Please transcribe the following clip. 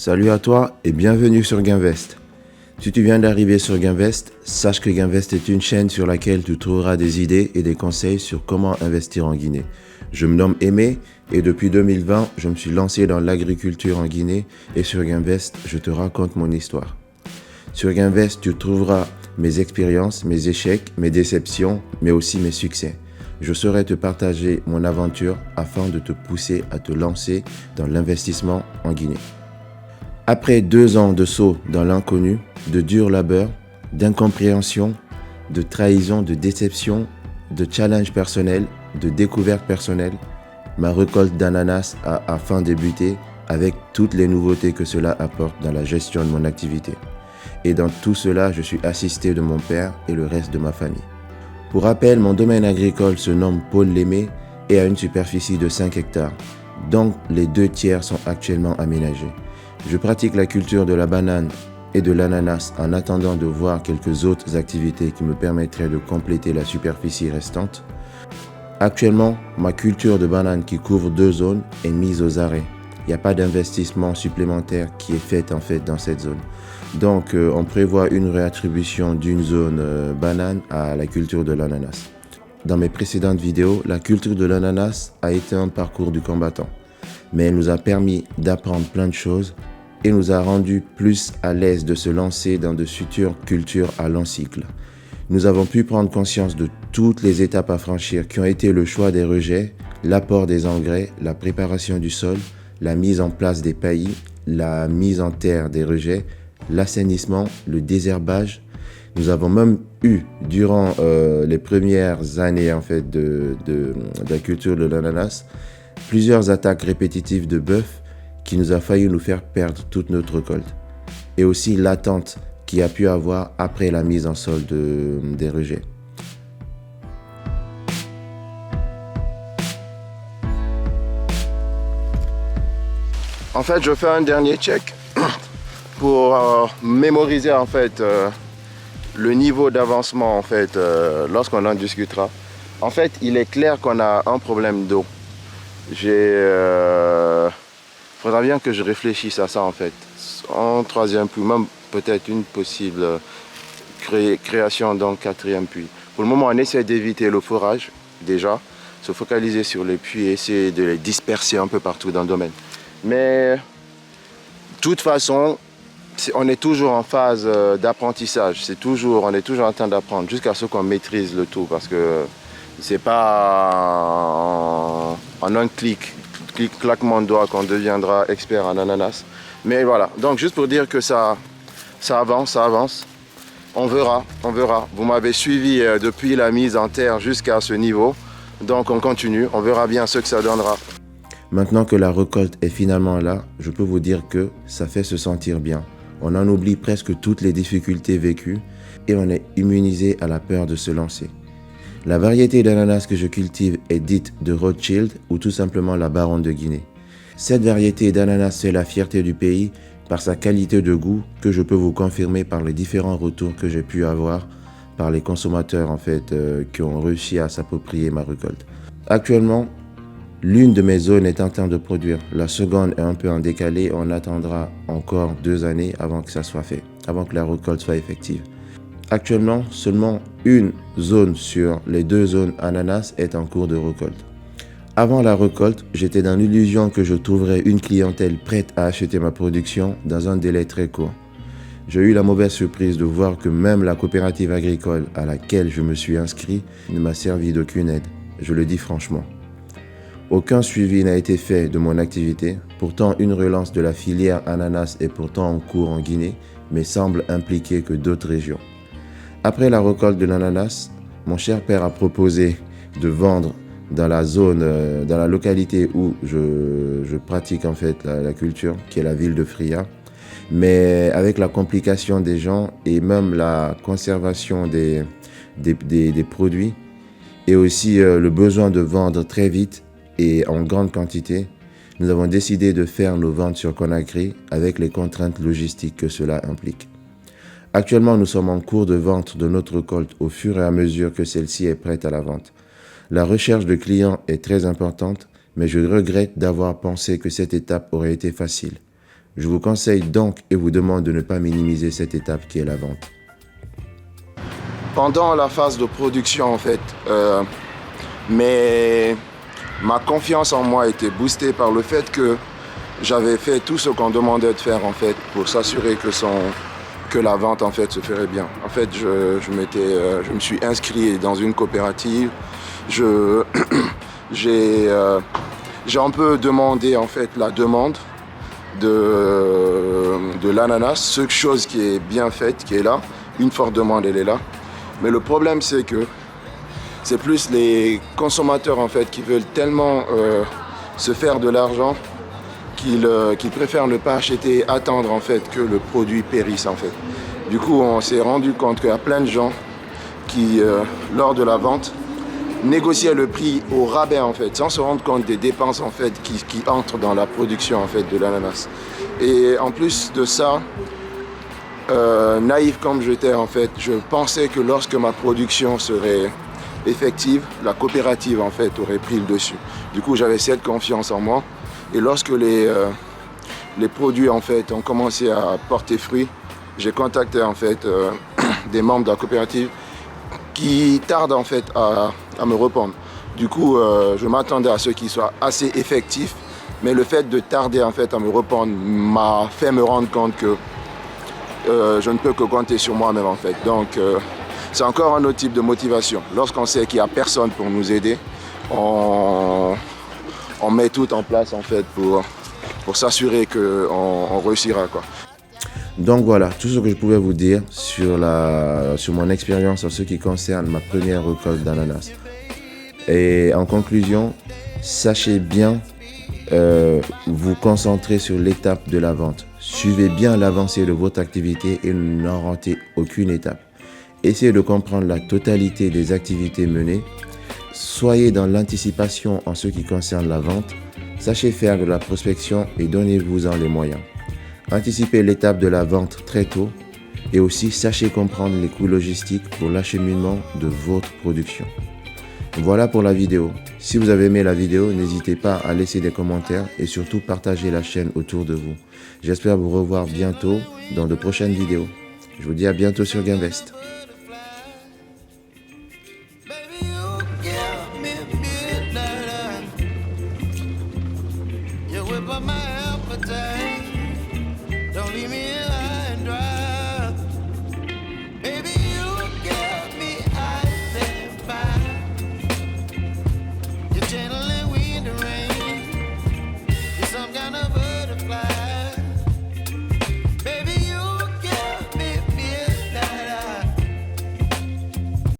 Salut à toi et bienvenue sur Gainvest. Si tu viens d'arriver sur Gainvest, sache que Gainvest est une chaîne sur laquelle tu trouveras des idées et des conseils sur comment investir en Guinée. Je me nomme Aimé et depuis 2020, je me suis lancé dans l'agriculture en Guinée et sur Gainvest, je te raconte mon histoire. Sur Gainvest, tu trouveras mes expériences, mes échecs, mes déceptions, mais aussi mes succès. Je saurai te partager mon aventure afin de te pousser à te lancer dans l'investissement en Guinée. Après 2 ans de saut dans l'inconnu, de dur labeur, d'incompréhension, de trahison, de déception, de challenge personnel, de découverte personnelle, ma récolte d'ananas a enfin débuté avec toutes les nouveautés que cela apporte dans la gestion de mon activité. Et dans tout cela, je suis assisté de mon père et le reste de ma famille. Pour rappel, mon domaine agricole se nomme Paul Lémé et a une superficie de 5 hectares, dont les 2/3 sont actuellement aménagés. Je pratique la culture de la banane et de l'ananas en attendant de voir quelques autres activités qui me permettraient de compléter la superficie restante. Actuellement, ma culture de banane qui couvre 2 zones est mise aux arrêts. Il n'y a pas d'investissement supplémentaire qui est fait dans cette zone. Donc, on prévoit une réattribution d'une zone banane à la culture de l'ananas. Dans mes précédentes vidéos, la culture de l'ananas a été un parcours du combattant, mais elle nous a permis d'apprendre plein de choses et nous a rendu plus à l'aise de se lancer dans de futures cultures à long cycle. Nous avons pu prendre conscience de toutes les étapes à franchir qui ont été le choix des rejets, l'apport des engrais, la préparation du sol, la mise en place des paillis, la mise en terre des rejets, l'assainissement, le désherbage. Nous avons même eu, durant les premières années de la culture de l'ananas, plusieurs attaques répétitives de bœuf qui nous a failli nous faire perdre toute notre récolte. Et aussi l'attente qu'il y a pu avoir après la mise en sol des rejets. En fait, je fais un dernier check pour mémoriser le niveau d'avancement lorsqu'on en discutera. En fait, il est clair qu'on a un problème d'eau. Faudra bien que je réfléchisse à ça en 3e puits, même peut-être une possible création d'un 4e puits. Pour le moment, on essaie d'éviter le forage déjà, se focaliser sur les puits et essayer de les disperser un peu partout dans le domaine. Mais de toute façon, on est toujours en phase d'apprentissage. On est toujours en train d'apprendre jusqu'à ce qu'on maîtrise le tout, parce que c'est pas en un claquement de doigts qu'on deviendra expert en ananas. Mais voilà, donc juste pour dire que ça avance. On verra. Vous m'avez suivi depuis la mise en terre jusqu'à ce niveau. Donc on continue, on verra bien ce que ça donnera. Maintenant que la récolte est finalement là, je peux vous dire que ça fait se sentir bien. On en oublie presque toutes les difficultés vécues et on est immunisé à la peur de se lancer. La variété d'ananas que je cultive est dite de Rothschild ou tout simplement la Baronne de Guinée. Cette variété d'ananas fait la fierté du pays par sa qualité de goût que je peux vous confirmer par les différents retours que j'ai pu avoir par les consommateurs qui ont réussi à s'approprier ma récolte. Actuellement, l'une de mes zones est en train de produire. La seconde est un peu en décalé. On attendra encore 2 années avant que ça soit fait, avant que la récolte soit effective. Actuellement, seulement une zone sur les 2 zones ananas est en cours de récolte. Avant la récolte, j'étais dans l'illusion que je trouverais une clientèle prête à acheter ma production dans un délai très court. J'ai eu la mauvaise surprise de voir que même la coopérative agricole à laquelle je me suis inscrit ne m'a servi d'aucune aide. Je le dis franchement. Aucun suivi n'a été fait de mon activité. Pourtant, une relance de la filière ananas est pourtant en cours en Guinée, mais semble impliquer que d'autres régions. Après la récolte de l'ananas, mon cher père a proposé de vendre dans la zone, dans la localité où je pratique la culture, qui est la ville de Fria. Mais avec la complication des gens et même la conservation des produits et aussi le besoin de vendre très vite et en grande quantité, nous avons décidé de faire nos ventes sur Conakry avec les contraintes logistiques que cela implique. Actuellement, nous sommes en cours de vente de notre récolte au fur et à mesure que celle-ci est prête à la vente. La recherche de clients est très importante, mais je regrette d'avoir pensé que cette étape aurait été facile. Je vous conseille donc et vous demande de ne pas minimiser cette étape qui est la vente. Pendant la phase de production, en fait, mais ma confiance en moi était boostée par le fait que j'avais fait tout ce qu'on demandait de faire, en fait, pour s'assurer que la vente, en fait, se ferait bien. En fait, je me suis inscrit dans une coopérative. J'ai un peu demandé, en fait, la demande de l'ananas, ce chose qui est bien faite, qui est là. Une forte demande, elle est là. Mais le problème, c'est que c'est plus les consommateurs, en fait, qui veulent tellement se faire de l'argent qu'ils préfèrent ne pas acheter et attendre, en fait, que le produit périsse, en fait. Du coup, on s'est rendu compte qu'il y a plein de gens qui, lors de la vente, négociaient le prix au rabais, en fait, sans se rendre compte des dépenses, en fait, qui entrent dans la production, en fait, de l'ananas. Et en plus de ça, naïf comme j'étais, en fait, je pensais que lorsque ma production serait effective, la coopérative, en fait, aurait pris le dessus. Du coup, j'avais cette confiance en moi. Et lorsque les produits, en fait, ont commencé à porter fruit, j'ai contacté, en fait, des membres de la coopérative qui tardent, en fait, à me répondre. Du coup, je m'attendais à ce qu'ils soient assez effectifs, mais le fait de tarder, en fait, à me répondre m'a fait me rendre compte que je ne peux que compter sur moi-même, en fait. Donc, c'est encore un autre type de motivation. Lorsqu'on sait qu'il n'y a personne pour nous aider, on met tout en place, en fait, pour s'assurer qu'on réussira, quoi. Donc voilà, tout ce que je pouvais vous dire sur mon expérience en ce qui concerne ma première récolte d'ananas. Et en conclusion, sachez bien vous concentrer sur l'étape de la vente. Suivez bien l'avancée de votre activité et n'en ratez aucune étape. Essayez de comprendre la totalité des activités menées. Soyez dans l'anticipation en ce qui concerne la vente. Sachez faire de la prospection et donnez-vous-en les moyens. Anticipez l'étape de la vente très tôt et aussi sachez comprendre les coûts logistiques pour l'acheminement de votre production. Voilà pour la vidéo. Si vous avez aimé la vidéo, n'hésitez pas à laisser des commentaires et surtout partager la chaîne autour de vous. J'espère vous revoir bientôt dans de prochaines vidéos. Je vous dis à bientôt sur Gainvest. You whip up my appetite.